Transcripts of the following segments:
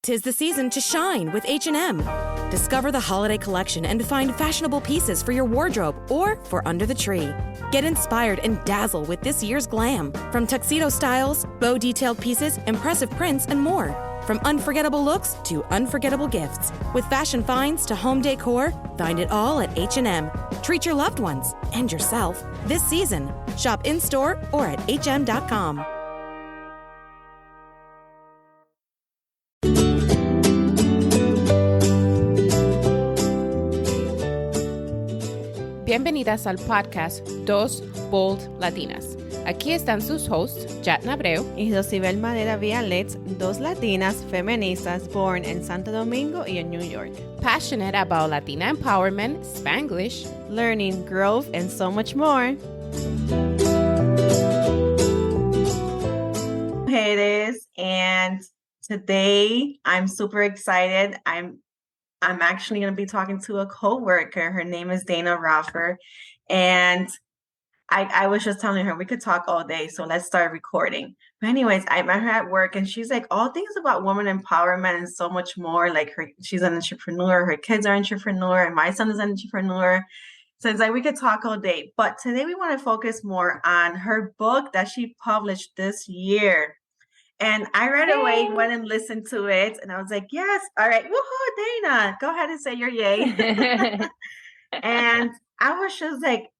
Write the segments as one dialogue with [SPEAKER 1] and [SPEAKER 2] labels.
[SPEAKER 1] 'Tis the season to shine with H&M. Discover the holiday collection and find fashionable pieces for your wardrobe or for under the tree. Get inspired and dazzle with this year's glam. From tuxedo styles, bow detailed pieces, impressive prints, and more. From unforgettable looks to unforgettable gifts. With fashion finds to home decor, find it all at H&M. Treat your loved ones and yourself this season. Shop in-store or at hm.com.
[SPEAKER 2] Bienvenidas al podcast Dos Bold Latinas. Aquí están sus hosts, Jatna Abreu
[SPEAKER 3] y Rosibel Madera Vialets, dos latinas feministas born in Santo Domingo y in New York.
[SPEAKER 2] Passionate about Latina empowerment, Spanglish,
[SPEAKER 3] learning, growth, and so much more. Hey, it is, and today I'm super excited. I'm actually going to be talking to a coworker. Her name is Dana Roefer, and I was just telling her we could talk all day, so let's start recording. But anyways, I met her at work, and she's like, all things about woman empowerment and so much more. Like she's an entrepreneur, her kids are entrepreneur, and my son is an entrepreneur. So it's like we could talk all day. But today we want to focus more on her book that she published this year. And I right away went and listened to it, and I was like, yes, all right, woohoo, Dana, go ahead and say your yay. And I was just like,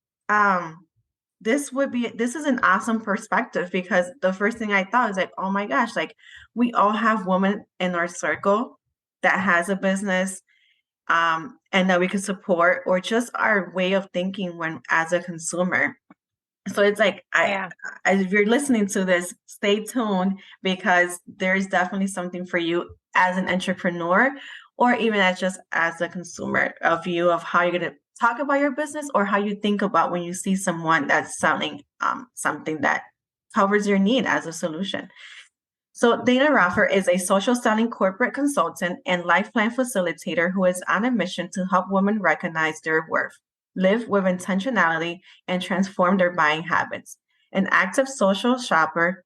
[SPEAKER 3] this is an awesome perspective, because the first thing I thought was like, oh my gosh, like we all have women in our circle that has a business, and that we could support, or just our way of thinking when as a consumer. So it's like, if you're listening to this, stay tuned, because there's definitely something for you as an entrepreneur, or even as a consumer, a view of how you're going to talk about your business, or how you think about when you see someone that's selling something that covers your need as a solution. So Dana Roefer is a social selling corporate consultant and life plan facilitator who is on a mission to help women recognize their worth, live with intentionality, and transform their buying habits. An active social shopper,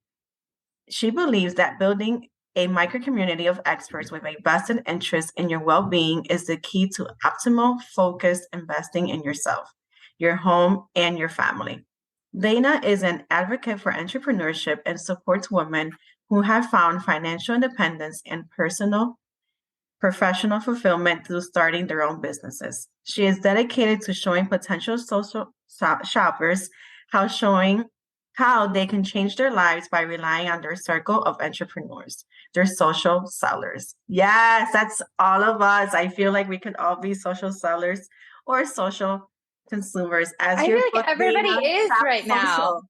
[SPEAKER 3] she believes that building a micro community of experts with a vested interest in your well-being is the key to optimal, focused investing in yourself, your home, and your family. Dana is an advocate for entrepreneurship and supports women who have found financial independence and professional fulfillment through starting their own businesses. She is dedicated to showing potential social shoppers how they can change their lives by relying on their circle of entrepreneurs, their social sellers. Yes, that's all of us. I feel like we could all be social sellers or social consumers.
[SPEAKER 4] I feel like everybody is right now.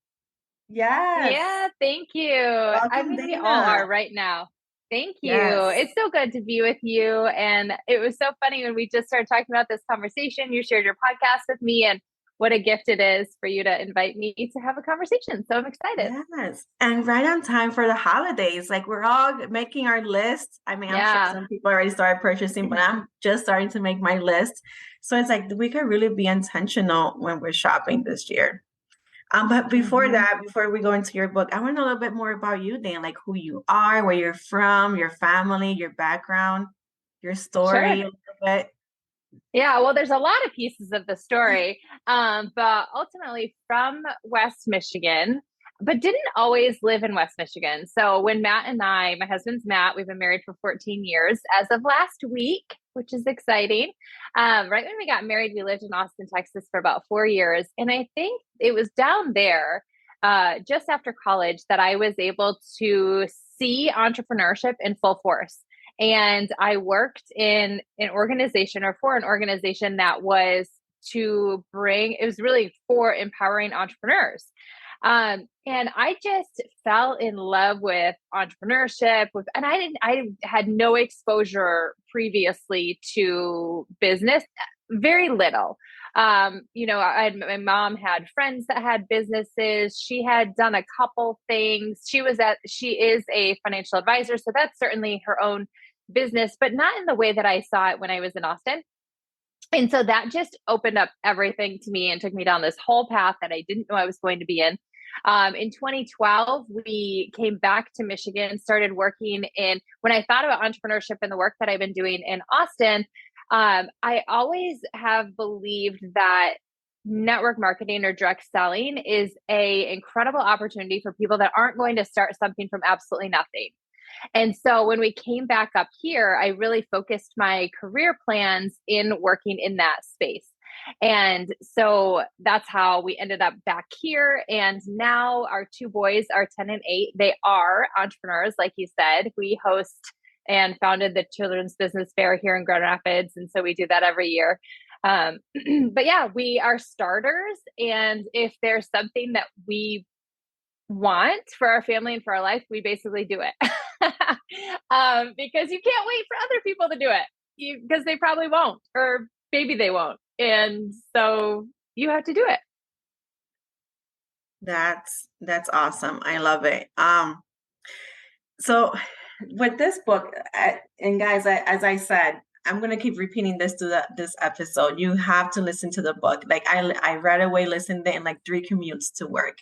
[SPEAKER 3] Yes.
[SPEAKER 4] Yeah, thank you.
[SPEAKER 3] Welcome,
[SPEAKER 4] I mean, we
[SPEAKER 3] Dana.
[SPEAKER 4] all are right now. Thank you.
[SPEAKER 3] Yes.
[SPEAKER 4] It's so good to be with you. And it was so funny when we just started talking about this conversation. You shared your podcast with me, and what a gift it is for you to invite me to have a conversation. So I'm excited.
[SPEAKER 3] Yes. And right on time for the holidays. Like, we're all making our list. I mean, I'm sure some people already started purchasing, but I'm just starting to make my list. So it's like we could really be intentional when we're shopping this year. But before that, before we go into your book, I want to know a little bit more about you, Dan, like who you are, where you're from, your family, your background, your story a little bit.
[SPEAKER 4] Yeah, well, there's a lot of pieces of the story, but ultimately from West Michigan, but didn't always live in West Michigan. So when Matt and I, my husband's Matt, we've been married for 14 years as of last week, which is exciting. Right when we got married, we lived in Austin, Texas for about 4 years. And I think it was down there just after college that I was able to see entrepreneurship in full force. And I worked in an organization, or for an organization that was it was really for empowering entrepreneurs. And I just fell in love with entrepreneurship and I had no exposure previously to business, very little. My mom had friends that had businesses. She had done a couple things. She is a financial advisor. So that's certainly her own business, but not in the way that I saw it when I was in Austin. And so that just opened up everything to me and took me down this whole path that I didn't know I was going to be in. In 2012, we came back to Michigan, started working when I thought about entrepreneurship and the work that I've been doing in Austin, I always have believed that network marketing or direct selling is a incredible opportunity for people that aren't going to start something from absolutely nothing. And so when we came back up here, I really focused my career plans in working in that space. And so that's how we ended up back here. And now our two boys are 10 and 8. They are entrepreneurs, like you said. We host and founded the Children's Business Fair here in Grand Rapids. And so we do that every year. But yeah, we are starters. And if there's something that we want for our family and for our life, we basically do it. Because you can't wait for other people to do it because they probably won't, or maybe they won't. And so you have to do it.
[SPEAKER 3] That's awesome. I love it. So with this book, and guys, as I said, I'm gonna keep repeating this to this episode. You have to listen to the book. Like I right away listened in like 3 commutes to work.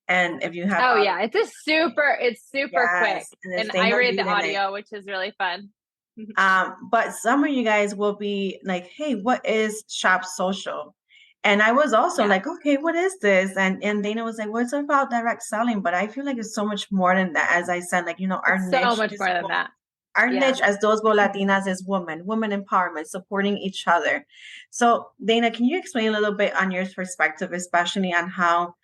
[SPEAKER 3] And if you have,
[SPEAKER 4] yeah, it's super quick, and I read the audio, which is really fun.
[SPEAKER 3] But some of you guys will be like, "Hey, what is Shop Social?" And I was also like, "Okay, what is this?" And Dana was like, "Well, it's about direct selling," but I feel like it's so much more than that. As I said, like our niche
[SPEAKER 4] so much more than that.
[SPEAKER 3] Our niche as Dos Bo Latinas is women empowerment, supporting each other. So, Dana, can you explain a little bit on your perspective, especially on how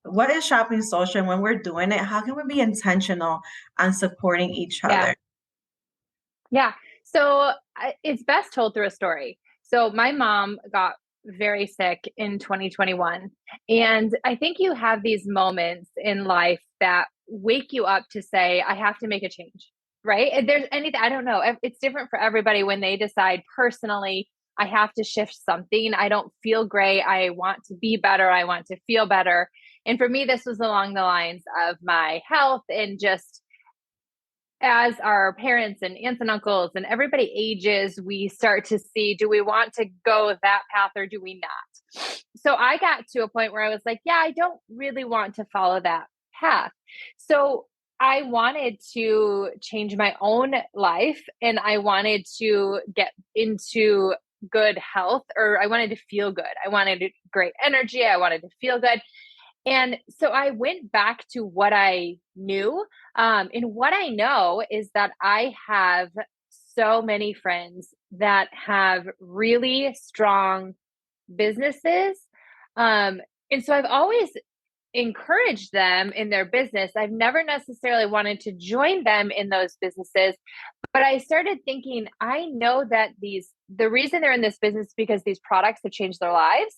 [SPEAKER 3] what is shopping social, and when we're doing it, how can we be intentional on supporting each other?
[SPEAKER 4] Yeah. So it's best told through a story. So my mom got very sick in 2021. And I think you have these moments in life that wake you up to say, I have to make a change, right? If there's anything, I don't know. It's different for everybody when they decide personally, I have to shift something. I don't feel great. I want to be better. I want to feel better. And for me, this was along the lines of my health, and just as our parents and aunts and uncles and everybody ages, we start to see, do we want to go that path or do we not? So I got to a point where I was like, yeah, I don't really want to follow that path. So I wanted to change my own life, and I wanted to get into good health, or I wanted to feel good. I wanted great energy. I wanted to feel good. And so I went back to what I knew. And what I know is that I have so many friends that have really strong businesses. And so I've always encouraged them in their business. I've never necessarily wanted to join them in those businesses, but I started thinking, I know that the reason they're in this business is because these products have changed their lives.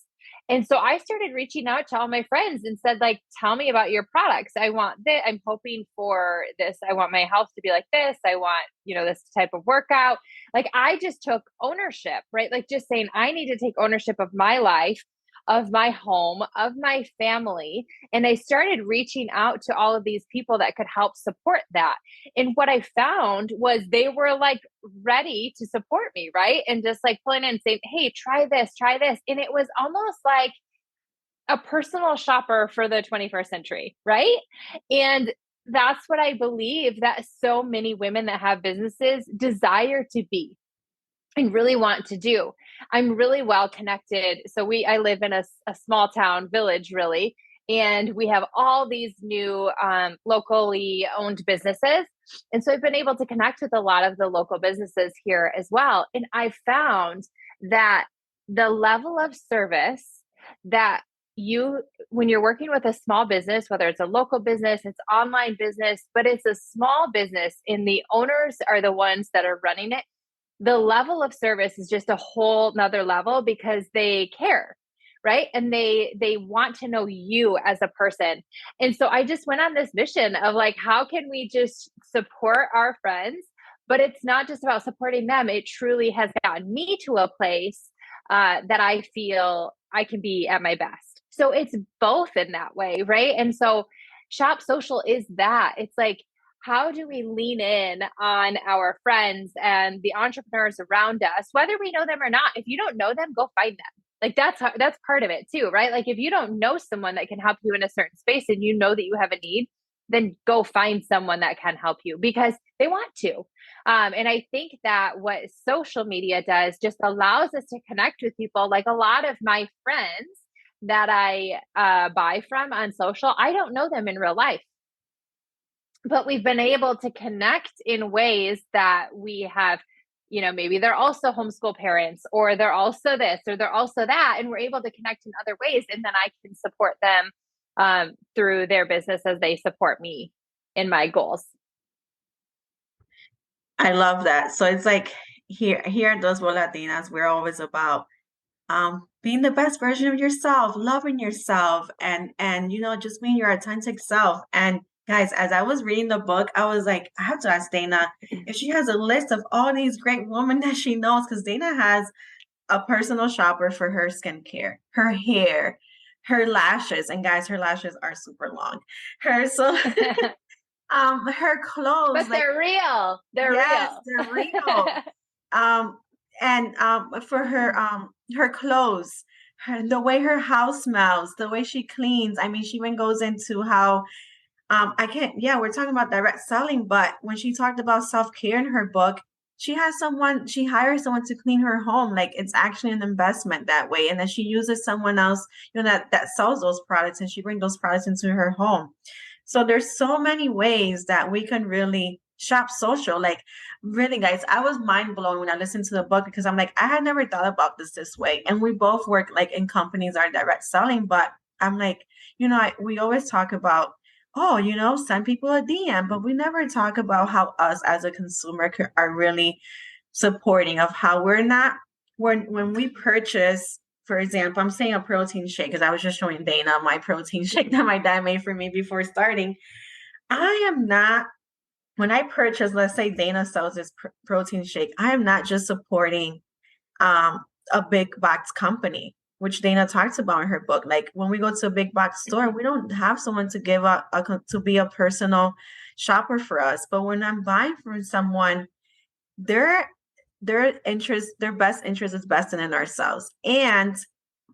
[SPEAKER 4] And so I started reaching out to all my friends and said, like, tell me about your products. I want this. I'm hoping for this. I want my health to be like this. I want, this type of workout. Like, I just took ownership, right? Like, just saying, I need to take ownership of my life, of my home, of my family. And I started reaching out to all of these people that could help support that. And what I found was they were like ready to support me, right? And just like pulling in and saying, hey, try this, try this. And it was almost like a personal shopper for the 21st century, right? And that's what I believe that so many women that have businesses desire to be and really want to do. I'm really well connected. So I live in a small town village, really, and we have all these new locally owned businesses. And so I've been able to connect with a lot of the local businesses here as well. And I found that the level of service that when you're working with a small business, whether it's a local business, it's online business, but it's a small business and the owners are the ones that are running it, the level of service is just a whole nother level because they care, right? And they want to know you as a person. And so I just went on this mission of like, how can we just support our friends? But it's not just about supporting them. It truly has gotten me to a place that I feel I can be at my best. So it's both in that way, right? And so Shop Social is that. It's like, how do we lean in on our friends and the entrepreneurs around us, whether we know them or not? If you don't know them, go find them, Like that's part of it too, right? Like if you don't know someone that can help you in a certain space and you know that you have a need, then go find someone that can help you because they want to. And I think that what social media does just allows us to connect with people. Like a lot of my friends that I buy from on social, I don't know them in real life, but we've been able to connect in ways that we have, maybe they're also homeschool parents, or they're also this, or they're also that. And we're able to connect in other ways. And then I can support them through their business as they support me in my goals.
[SPEAKER 3] I love that. So it's like here at Dos Latinas, we're always about being the best version of yourself, loving yourself, and just being your authentic self. And guys, as I was reading the book, I was like, I have to ask Dana if she has a list of all these great women that she knows, because Dana has a personal shopper for her skincare, her hair, her lashes, and guys, her lashes are super long. Her clothes,
[SPEAKER 4] but they're real.
[SPEAKER 3] Yes, they're real. And for her clothes, the way her house smells, the way she cleans. I mean, she even goes into how we're talking about direct selling, but when she talked about self-care in her book, she hires someone to clean her home. Like it's actually an investment that way. And then she uses someone else, that sells those products, and she brings those products into her home. So there's so many ways that we can really shop social. Like really, guys, I was mind blown when I listened to the book, because I'm like, I had never thought about this way. And we both work like in companies are direct selling, but I'm like, we always talk about, send people a DM, but we never talk about how us as a consumer are really supporting of how we're not, when we purchase, for example, I'm saying a protein shake because I was just showing Dana my protein shake that my dad made for me before starting. I am not, when I purchase, let's say Dana sells this protein shake, I am not just supporting a big box company, which Dana talks about in her book. Like when we go to a big box store, we don't have someone to give to be a personal shopper for us. But when I'm buying from someone, their best interest is best in ourselves. And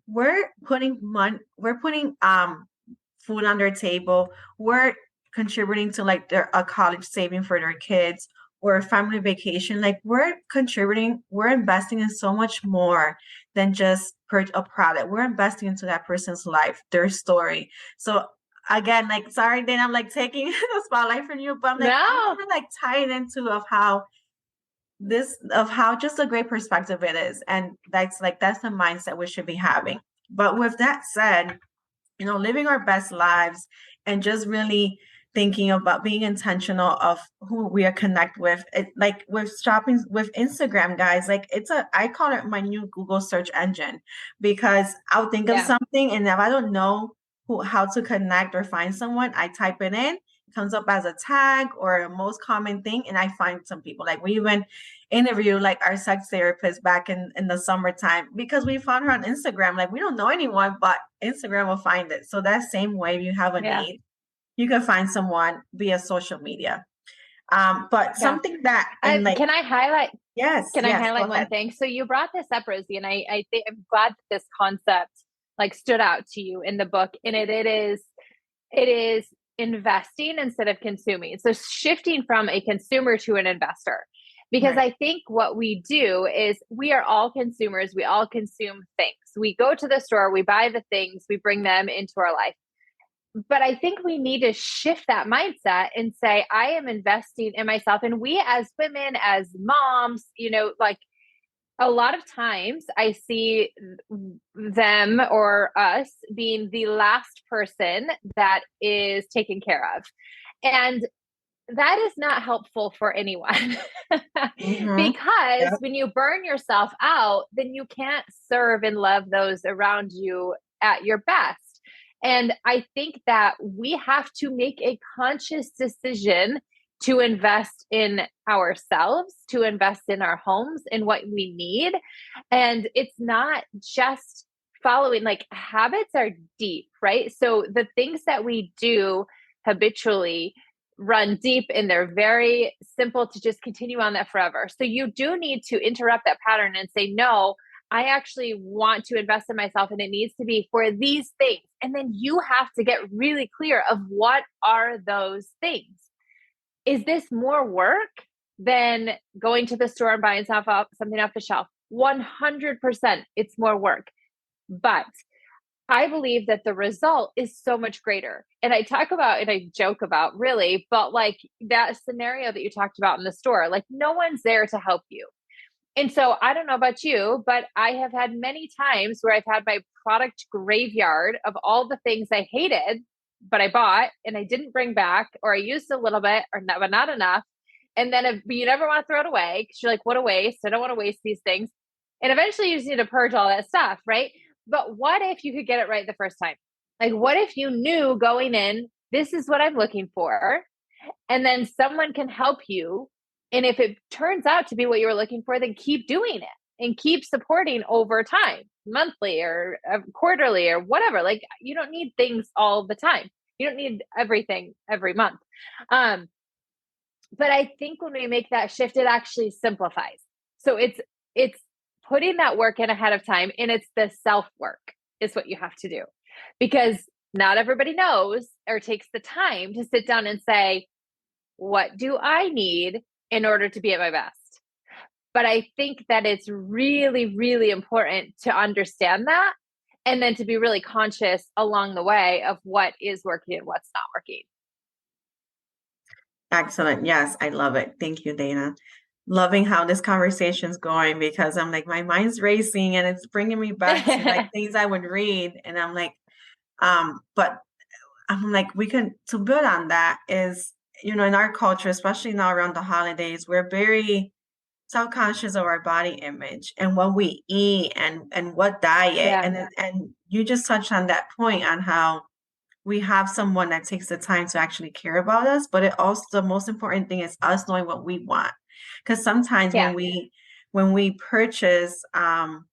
[SPEAKER 3] we're putting food on their table. We're contributing to like a college saving for their kids or a family vacation. Like we're investing in so much more than just a product. We're investing into that person's life, their story. So again, like, sorry, then I'm like taking the spotlight from you, but I'm like,
[SPEAKER 4] No.
[SPEAKER 3] I want to like tie it into of how just a great perspective it is. And that's the mindset we should be having. But with that said, living our best lives and just really thinking about being intentional of who we are connect with. Like with shopping with Instagram, guys, like I call it my new Google search engine, because I'll think of something, and if I don't know how to connect or find someone, I type it in, it comes up as a tag or a most common thing, and I find some people. Like we even interview like our sex therapist back in the summertime, because we found her on Instagram. Like we don't know anyone, but Instagram will find it. So that same way, if you have a need, you can find someone via social media. But something that
[SPEAKER 4] can I highlight?
[SPEAKER 3] Yes.
[SPEAKER 4] Can I highlight one thing? So you brought this up, Rosie, and I think I'm glad that this concept like stood out to you in the book. And it is investing instead of consuming. So shifting from a consumer to an investor. Because I think what we do is we are all consumers. We all consume things. We go to the store, we buy the things, we bring them into our life. But I think we need to shift that mindset and say, I am investing in myself. And we as women, as moms, like a lot of times I see them or us being the last person that is taken care of. And that is not helpful for anyone because when you burn yourself out, then you can't serve and love those around you at your best. And I think that we have to make a conscious decision to invest in ourselves, to invest in our homes and what we need. And it's not just following, like habits are deep, right? So the things that we do habitually run deep, and they're very simple to just continue on that forever. So you do need to interrupt that pattern and say, no, I actually want to invest in myself and it needs to be for these things. And then you have to get really clear of what are those things. Is this more work than going to the store and buying something off the shelf? 100% it's more work. But I believe that the result is so much greater. And I talk about, and I joke about really, but like that scenario that you talked about in the store, like no one's there to help you. And so I don't know about you, but I have had many times where I've had my product graveyard of all the things I hated, but I bought and I didn't bring back, or I used a little bit, or not, but not enough. And then you never want to throw it away because you're like, what a waste. I don't want to waste these things. And eventually you just need to purge all that stuff, right? But what if you could get it right the first time? Like, what if you knew going in, this is what I'm looking for, and then someone can help you. And if it turns out to be what you were looking for, then keep doing it and keep supporting over time, monthly or quarterly or whatever. Like, you don't need things all the time. You don't need everything every month. But I think when we make that shift, it actually simplifies. So it's putting that work in ahead of time, and it's the self work is what you have to do, because not everybody knows or takes the time to sit down and say, what do I need in order to be at my best? But I think that it's really, really important to understand that, and then to be really conscious along the way of what is working and what's not working.
[SPEAKER 3] Excellent. Yes, I love it. Thank you, Dana. Loving how this conversation's going, because I'm like, my mind's racing and it's bringing me back to like things I would read. And I'm like, but I'm like, we can, to build on that is, in our culture, especially now around the holidays, we're very self-conscious of our body image and what we eat and what diet.
[SPEAKER 4] Yeah.
[SPEAKER 3] And you just touched on that point on how we have someone that takes the time to actually care about us, but it also, the most important thing is us knowing what we want. Because sometimes
[SPEAKER 4] Yeah.
[SPEAKER 3] when we purchase, from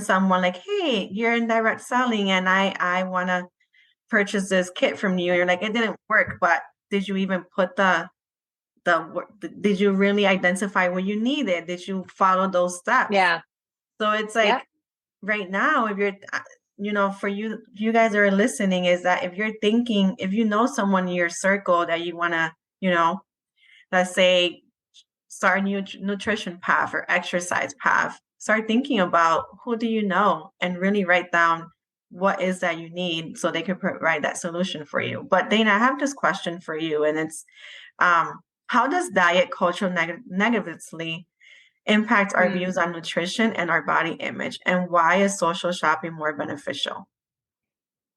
[SPEAKER 3] someone like, hey, you're in direct selling and I want to purchase this kit from you. You're like, it didn't work, but did you even put did you really identify what you needed? Did you follow those steps?
[SPEAKER 4] Yeah.
[SPEAKER 3] So it's like,
[SPEAKER 4] Yep.
[SPEAKER 3] right now, if you're, for you guys are listening, is that if you're thinking, if you know someone in your circle that you want to, let's say, start a new nutrition path or exercise path, start thinking about who do you know and really write down what is that you need so they can provide that solution for you. But Dana, I have this question for you, and it's, how does diet culture negatively impact our views on nutrition and our body image, and why is social shopping more beneficial?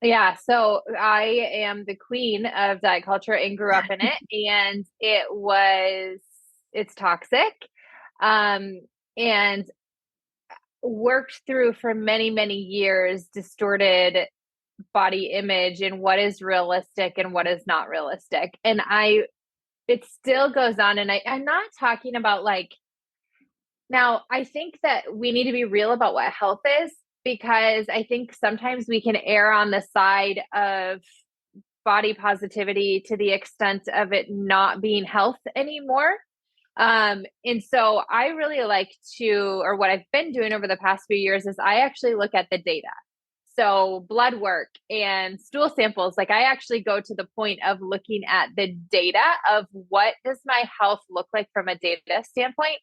[SPEAKER 4] Yeah, so I am the queen of diet culture and grew up in it, and it's toxic, and worked through for many, many years distorted body image and what is realistic and what is not realistic. And it still goes on. And I'm not talking about like, now I think that we need to be real about what health is, because I think sometimes we can err on the side of body positivity to the extent of it not being health anymore. And so I really like or what I've been doing over the past few years is I actually look at the data. So blood work and stool samples, like I actually go to the point of looking at the data of what does my health look like from a data standpoint,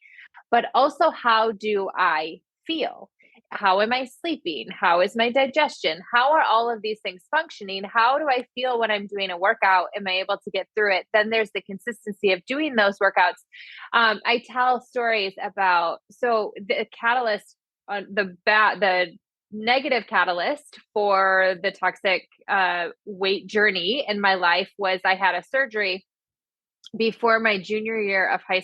[SPEAKER 4] but also how do I feel? How am I sleeping? How is my digestion? How are all of these things functioning? How do I feel when I'm doing a workout? Am I able to get through it? Then there's the consistency of doing those workouts. I tell stories about, so the catalyst, the negative catalyst for the toxic weight journey in my life was I had a surgery before my senior year of high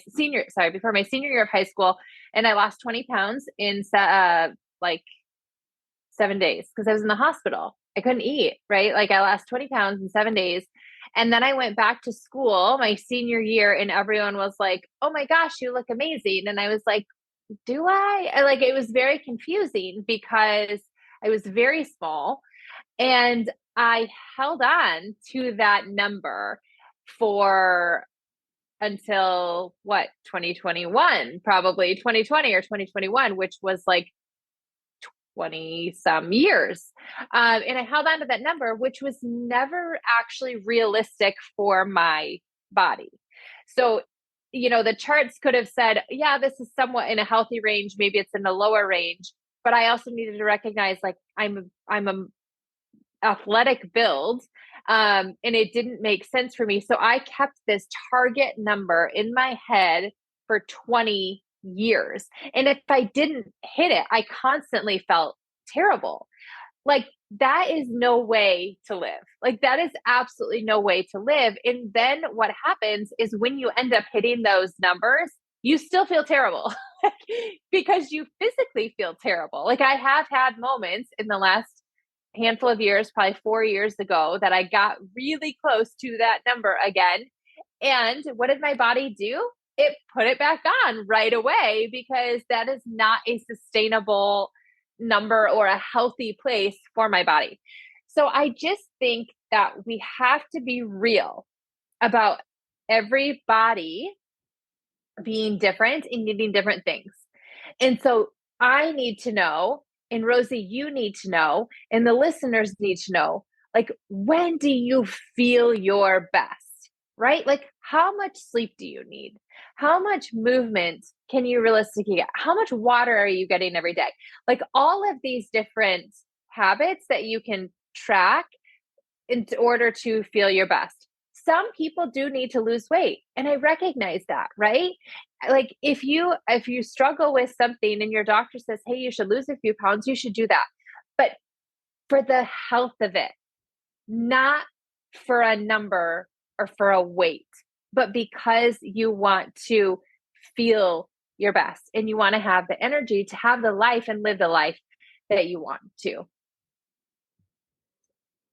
[SPEAKER 4] school, and I lost 20 pounds in like 7 days because I was in the hospital. I couldn't eat, right? Like I lost 20 pounds in 7 days. And then I went back to school my senior year, and everyone was like, oh my gosh, you look amazing. And I was like, do I? Like, it was very confusing because I was very small, and I held on to that number for until what, 2021, probably 2020 or 2021, which was like 20 some years. And I held on to that number, which was never actually realistic for my body. So, the charts could have said, yeah, this is somewhat in a healthy range. Maybe it's in a lower range, but I also needed to recognize like I'm a athletic build. And it didn't make sense for me. So I kept this target number in my head for 20 years. And if I didn't hit it, I constantly felt terrible. Like that is no way to live. Like that is absolutely no way to live. And then what happens is when you end up hitting those numbers, you still feel terrible because you physically feel terrible. Like I have had moments in the last handful of years, probably 4 years ago, that I got really close to that number again. And what did my body do? It put it back on right away because that is not a sustainable number or a healthy place for my body. So I just think that we have to be real about every body being different and needing different things. And so I need to know, and Rosie, you need to know, and the listeners need to know, like, when do you feel your best, right? Like, how much sleep do you need? How much movement can you realistically get? How much water are you getting every day? Like, all of these different habits that you can track in order to feel your best. Some people do need to lose weight, and I recognize that, right? Like if you struggle with something and your doctor says, "Hey, you should lose a few pounds," you should do that. But for the health of it, not for a number or for a weight, but because you want to feel your best and you want to have the energy to have the life and live the life that you want to.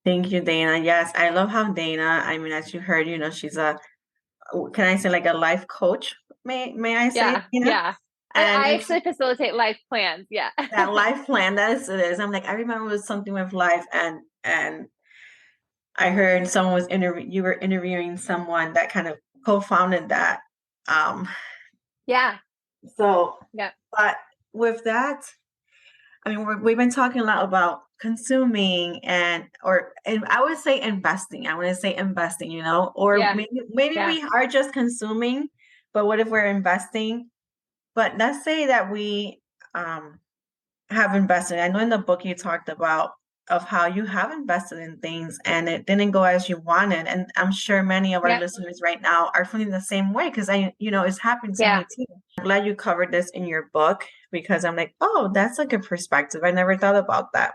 [SPEAKER 3] Thank you, Dana. Yes, I love how Dana, I mean, as you heard, she's can I say like a life coach? May I say,
[SPEAKER 4] Yeah,
[SPEAKER 3] Dana?
[SPEAKER 4] yeah.
[SPEAKER 3] And
[SPEAKER 4] I
[SPEAKER 3] it's
[SPEAKER 4] actually facilitate life plans. Yeah.
[SPEAKER 3] that life plan, that is it is. I'm like, I remember it was something with life and I heard someone was you were interviewing someone that kind of co-founded that. Um,
[SPEAKER 4] Yeah.
[SPEAKER 3] so,
[SPEAKER 4] Yeah.
[SPEAKER 3] but with that, I mean, we've been talking a lot about consuming and I would say investing. I want to say investing, or
[SPEAKER 4] Yeah.
[SPEAKER 3] maybe
[SPEAKER 4] Yeah.
[SPEAKER 3] we are just consuming, but what if we're investing? But let's say that we have invested. I know in the book you talked about of how you have invested in things and it didn't go as you wanted. And I'm sure many of our
[SPEAKER 4] Yeah.
[SPEAKER 3] listeners right now are feeling the same way because it's happened to
[SPEAKER 4] Yeah.
[SPEAKER 3] me too. I'm glad you covered this in your book because I'm like, oh, that's a good perspective. I never thought about that.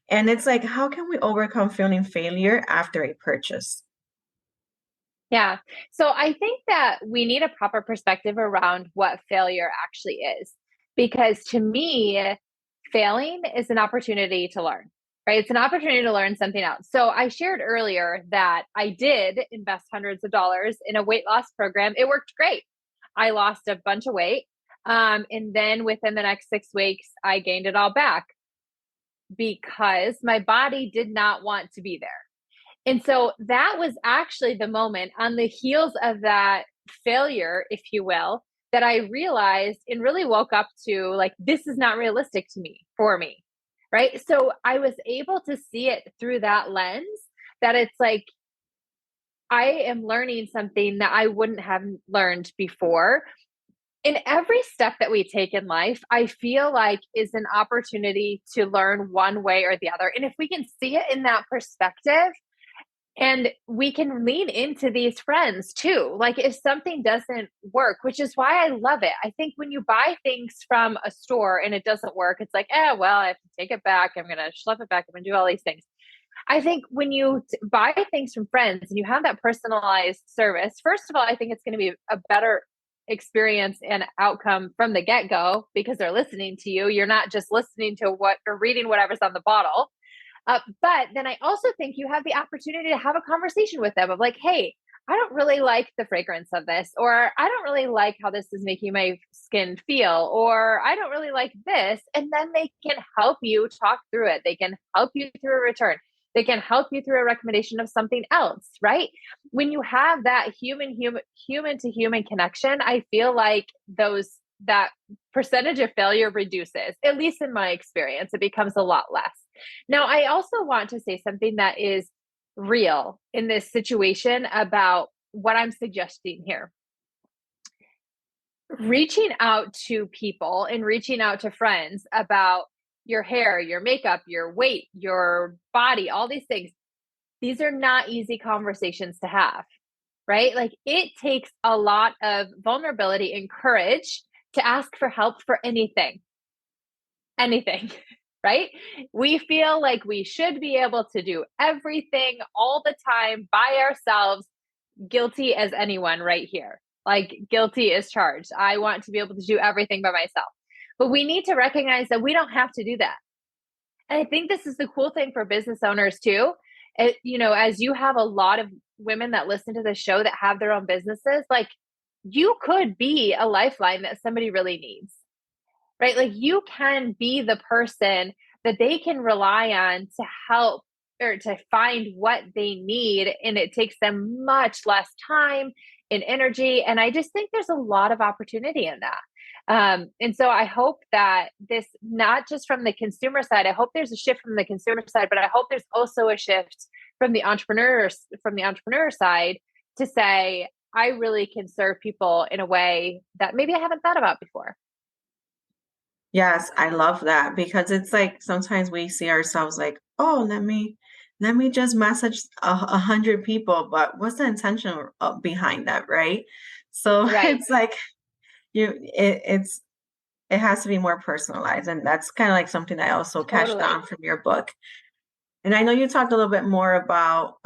[SPEAKER 3] And it's like, how can we overcome feeling failure after a purchase?
[SPEAKER 4] Yeah. So I think that we need a proper perspective around what failure actually is. Because to me, failing is an opportunity to learn, right? It's an opportunity to learn something else. So I shared earlier that I did invest hundreds of dollars in a weight loss program. It worked great. I lost a bunch of weight. And then within the next 6 weeks, I gained it all back because my body did not want to be there. And so that was actually the moment on the heels of that failure, if you will, that I realized and really woke up to like, this is not realistic to me, for me. Right. So I was able to see it through that lens that it's like, I am learning something that I wouldn't have learned before. In every step that we take in life, I feel like is an opportunity to learn one way or the other. And if we can see it in that perspective, and we can lean into these friends too. Like if something doesn't work, which is why I love it. I think when you buy things from a store and it doesn't work, it's like, well, I have to take it back. I'm going to schlep it back. I'm going to do all these things. I think when you buy things from friends and you have that personalized service, first of all, I think it's going to be a better experience and outcome from the get-go because they're listening to you. You're not just listening to what or reading whatever's on the bottle. But then I also think you have the opportunity to have a conversation with them of like, hey, I don't really like the fragrance of this, or I don't really like how this is making my skin feel, or I don't really like this. And then they can help you talk through it. They can help you through a return. They can help you through a recommendation of something else, right? When you have that human to human connection, I feel like that percentage of failure reduces, at least in my experience. It becomes a lot less. Now, I also want to say something that is real in this situation about what I'm suggesting here. Reaching out to people and reaching out to friends about your hair, your makeup, your weight, your body, all these things, these are not easy conversations to have, right? Like it takes a lot of vulnerability and courage to ask for help for anything, right? We feel like we should be able to do everything all the time by ourselves, guilty as anyone right here. Like guilty as charged. I want to be able to do everything by myself. But we need to recognize that we don't have to do that. And I think this is the cool thing for business owners too. As you have a lot of women that listen to the show that have their own businesses, like you could be a lifeline that somebody really needs, right? Like you can be the person that they can rely on to help or to find what they need. And it takes them much less time and energy. And I just think there's a lot of opportunity in that. And so I hope that this, not just from the consumer side, I hope there's a shift from the consumer side, but I hope there's also a shift from the entrepreneur side to say, I really can serve people in a way that maybe I haven't thought about before.
[SPEAKER 3] Yes, I love that because it's like sometimes we see ourselves like, oh, let me just message 100 people, but what's the intention behind that, right? So
[SPEAKER 4] Right.
[SPEAKER 3] it's like it has to be more personalized, and that's kind of like something I also catch
[SPEAKER 4] Totally.
[SPEAKER 3] on from your book. And I know you talked a little bit more about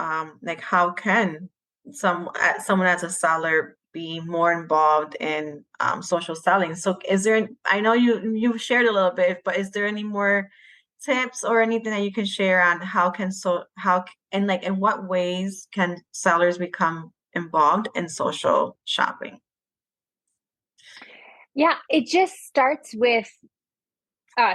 [SPEAKER 3] like how can someone as a seller be more involved in social selling. So I know you've shared a little bit, but is there any more tips or anything that you can share on and like in what ways can sellers become involved in social shopping?
[SPEAKER 4] Yeah, it just starts with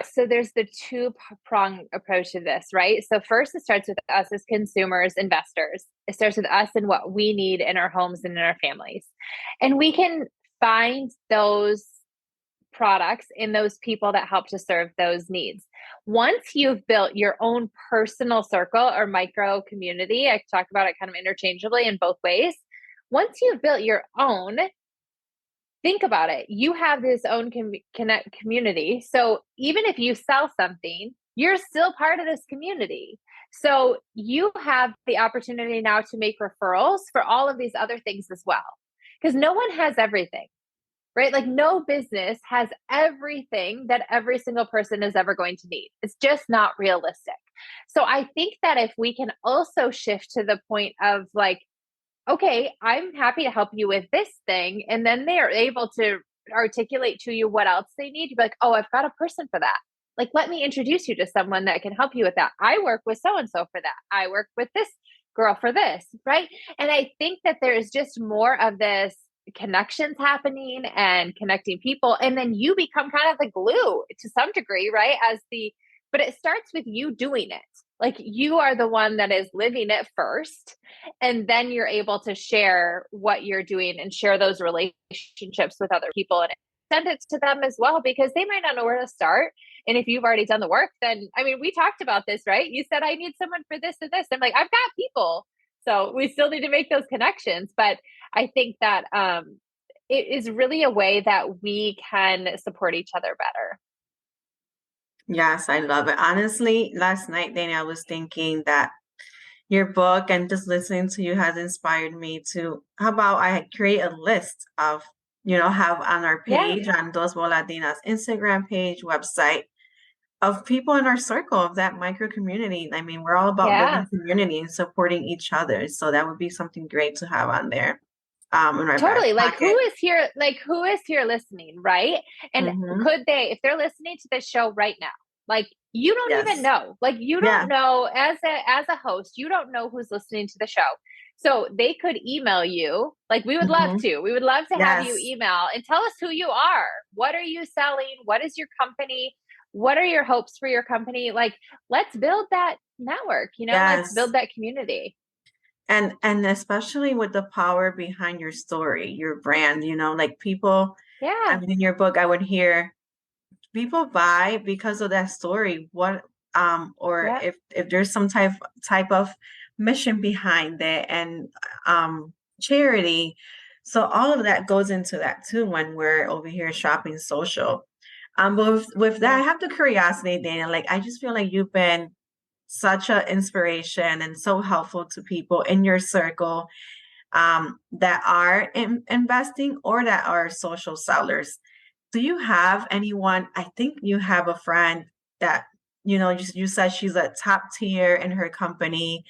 [SPEAKER 4] so there's the two-prong approach to this, right? So first, it starts with us as consumers, investors. It starts with us and what we need in our homes and in our families. And we can find those products in those people that help to serve those needs. Once you've built your own personal circle or micro community, I talk about it kind of interchangeably in both ways. Once you've built your own, think about it. You have this own connect community. So even if you sell something, you're still part of this community. So you have the opportunity now to make referrals for all of these other things as well. Because no one has everything, right? Like no business has everything that every single person is ever going to need. It's just not realistic. So I think that if we can also shift to the point of like, okay, I'm happy to help you with this thing. And then they are able to articulate to you what else they need. You'd be like, oh, I've got a person for that. Like, let me introduce you to someone that can help you with that. I work with so-and-so for that. I work with this girl for this, right? And I think that there's just more of this connections happening and connecting people. And then you become kind of the glue to some degree, right? But it starts with you doing it. Like you are the one that is living it first. And then you're able to share what you're doing and share those relationships with other people and send it to them as well, because they might not know where to start. And if you've already done the work, then, I mean, we talked about this, right? You said, I need someone for this and this. I'm like, I've got people. So we still need to make those connections. But I think that it is really a way that we can support each other better.
[SPEAKER 3] Yes, I love it. Honestly, last night, Dana, I was thinking that your book and just listening to you has inspired me to, how about I create a list of, have on our page, on Dos Latinas Instagram page, website, of people in our circle of that micro community. I mean, we're all about building community and supporting each other. So that would be something great to have on there. In our
[SPEAKER 4] Totally.
[SPEAKER 3] back
[SPEAKER 4] Like
[SPEAKER 3] pocket.
[SPEAKER 4] who is here listening, right? And could they, if they're listening to this show right now, like you don't even know, like you don't know as a host, you don't know who's listening to the show. So they could email you. Like we would love to. We would love to have you email and tell us who you are. What are you selling? What is your company? what are your hopes for your company? Like, let's build that network, let's
[SPEAKER 3] Yes.
[SPEAKER 4] build that community.
[SPEAKER 3] And especially with the power behind your story, your brand, like people, I
[SPEAKER 4] Yeah.
[SPEAKER 3] mean, in your book, I would hear people buy because of that story. Or
[SPEAKER 4] Yeah.
[SPEAKER 3] if there's some type of mission behind it, and charity. So all of that goes into that too when we're over here shopping social. But with that, I have the curiosity, Dana. Like, I just feel like you've been such an inspiration and so helpful to people in your circle, that are investing or that are social sellers. Do you have anyone? I think you have a friend that, you said she's a top tier in her company.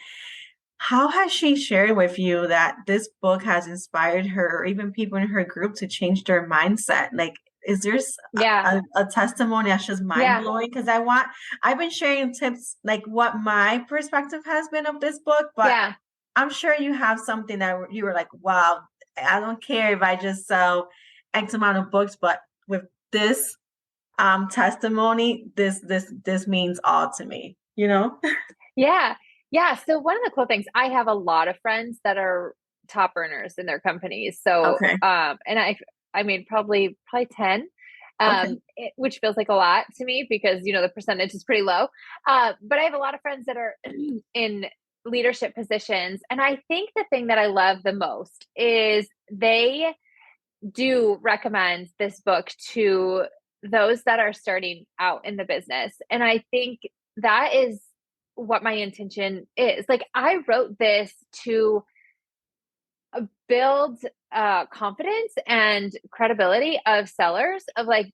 [SPEAKER 3] How has she shared with you that this book has inspired her, or even people in her group, to change their mindset? Like, is there
[SPEAKER 4] Yeah.
[SPEAKER 3] a testimony that's just mind
[SPEAKER 4] Yeah.
[SPEAKER 3] blowing? Because I've been sharing tips, like what my perspective has been of this book, but
[SPEAKER 4] Yeah.
[SPEAKER 3] I'm sure you have something that you were like, wow, I don't care if I just sell X amount of books, but with this testimony, this means all to me,
[SPEAKER 4] Yeah. Yeah. So one of the cool things, I have a lot of friends that are top earners in their companies. So,
[SPEAKER 3] Okay.
[SPEAKER 4] and I mean, probably 10,
[SPEAKER 3] Okay.
[SPEAKER 4] which feels like a lot to me because, the percentage is pretty low. But I have a lot of friends that are in leadership positions. And I think the thing that I love the most is they do recommend this book to those that are starting out in the business. And I think that is what my intention is. Like, I wrote this to build confidence and credibility of sellers, of like,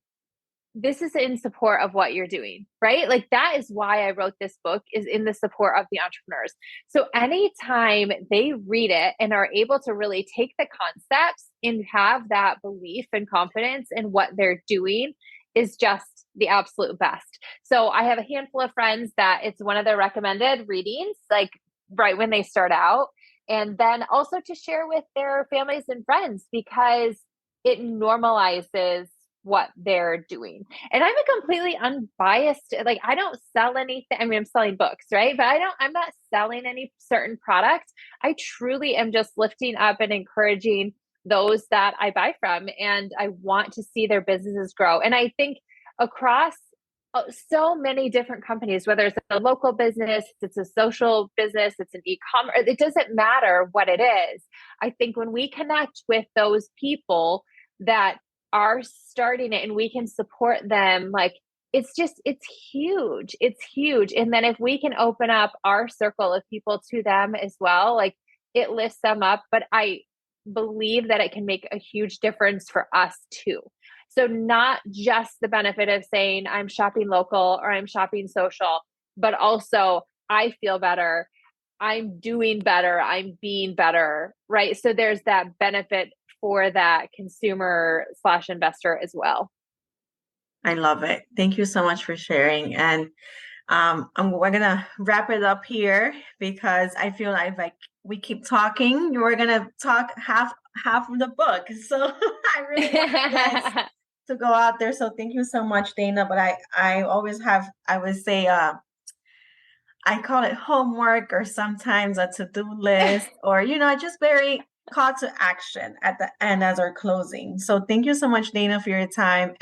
[SPEAKER 4] this is in support of what you're doing, right? Like, that is why I wrote this book, is in the support of the entrepreneurs. So anytime they read it and are able to really take the concepts and have that belief and confidence in what they're doing, is just the absolute best. So I have a handful of friends that it's one of their recommended readings, like right when they start out. And then also to share with their families and friends, because it normalizes what they're doing. And I'm a completely unbiased, like, I don't sell anything. I mean, I'm selling books, right? But I'm not selling any certain product. I truly am just lifting up and encouraging those that I buy from, and I want to see their businesses grow. And I think across so many different companies, whether it's a local business, it's a social business, it's an e-commerce, it doesn't matter what it is. I think when we connect with those people that are starting it and we can support them, like, it's huge. It's huge. And then if we can open up our circle of people to them as well, like, it lifts them up. But I believe that it can make a huge difference for us too. So not just the benefit of saying I'm shopping local or I'm shopping social, but also I feel better, I'm doing better, I'm being better, right? So there's that benefit for that consumer / investor as well.
[SPEAKER 3] I love it. Thank you so much for sharing. And we're gonna wrap it up here, because I feel like we keep talking, you're gonna talk half of the book. So I really want you guys to go out there. So thank you so much, Dana. But I always have, I would say, I call it homework, or sometimes a to-do list, or just very call to action at the end as our closing. So thank you so much, Dana, for your time.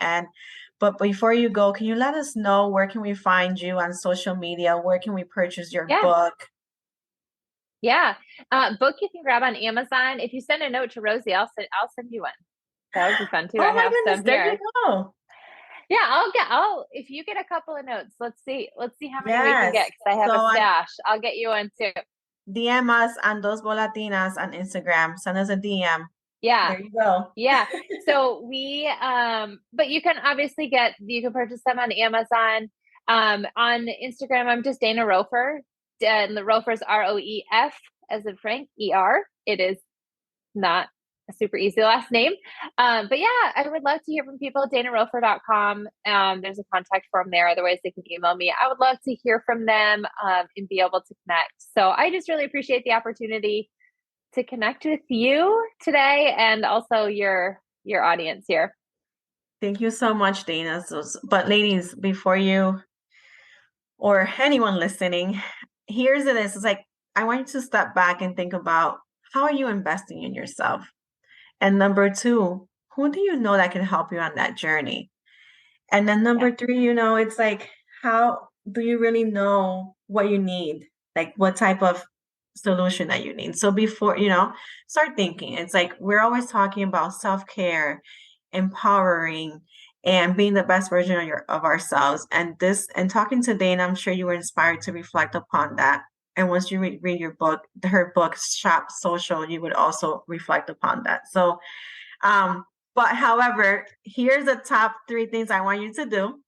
[SPEAKER 3] But before you go, can you let us know, where can we find you on social media? Where can we purchase your
[SPEAKER 4] Yeah.
[SPEAKER 3] book?
[SPEAKER 4] Yeah. Book you can grab on Amazon. If you send a note to Rosie, I'll send you one. That would be fun too.
[SPEAKER 3] Oh
[SPEAKER 4] I
[SPEAKER 3] my
[SPEAKER 4] have
[SPEAKER 3] goodness,
[SPEAKER 4] some
[SPEAKER 3] there
[SPEAKER 4] here.
[SPEAKER 3] you go.
[SPEAKER 4] Yeah, if you get a couple of notes, let's see how many we can
[SPEAKER 3] Yes.
[SPEAKER 4] get, because I have
[SPEAKER 3] So
[SPEAKER 4] a stash. I'll get you one too.
[SPEAKER 3] DM us on Dos Bolatinas on Instagram. Send us a DM.
[SPEAKER 4] Yeah.
[SPEAKER 3] There you go.
[SPEAKER 4] Yeah. So but you can obviously you can purchase them on Amazon. On Instagram, I'm just Dana Roefer. And the Roefer's ROEF as in Frank, ER. It is not a super easy last name. But yeah, I would love to hear from people. DanaRoefer.com. There's a contact form there. Otherwise, they can email me. I would love to hear from them and be able to connect. So I just really appreciate the opportunity to connect with you today, and also your audience here.
[SPEAKER 3] Thank you so much, Dana. But ladies, before you or anyone listening, here's this. It's like, I want you to step back and think about, how are you investing in yourself? And number two, who do you know that can help you on that journey? And then number three, it's like, how do you really know what you need? Like what type of solution that you need? So before, start thinking. It's like we're always talking about self-care, empowering, and being the best version of ourselves. And talking to Dana, I'm sure you were inspired to reflect upon that. And once you read her book, Shop Social, you would also reflect upon that. So um, but however, here's the top 3 things I want you to do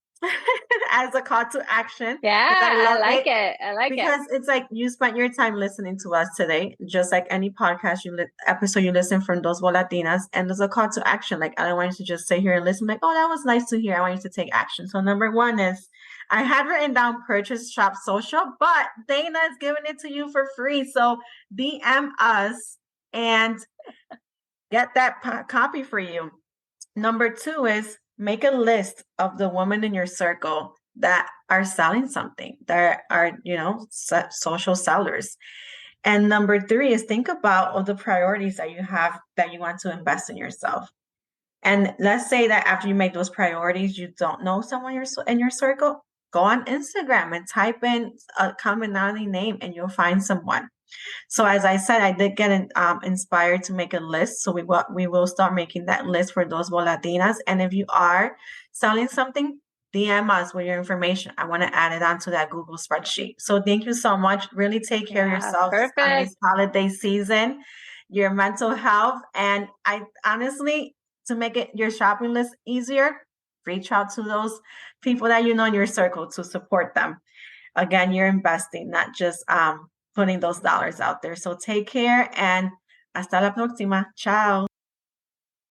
[SPEAKER 3] as a call to action.
[SPEAKER 4] Yeah, I like it. I like it.
[SPEAKER 3] Because it's like you spent your time listening to us today, just like any podcast episode you listen from Dos Latinas, and there's a call to action. Like, I don't want you to just sit here and listen, like, oh, that was nice to hear. I want you to take action. So number 1 is, I had written down purchase Shop Social, but Dana is giving it to you for free. So DM us and get that copy for you. Number 2 is, make a list of the women in your circle that are selling something, that are, social sellers. And number 3 is, think about all the priorities that you have that you want to invest in yourself. And let's say that after you make those priorities, you don't know someone in your circle, go on Instagram and type in a commonality name and you'll find someone. So as I said, I did get inspired to make a list. So we will start making that list for those Latinas. And if you are selling something, DM us with your information. I want to add it onto that Google spreadsheet. So thank you so much. Really take care of yourself on this holiday season, your mental health. And I honestly, to make it your shopping list easier, reach out to those people that you know in your circle to support them. Again, you're investing, not just putting those dollars out there. So take care and hasta la próxima. Ciao.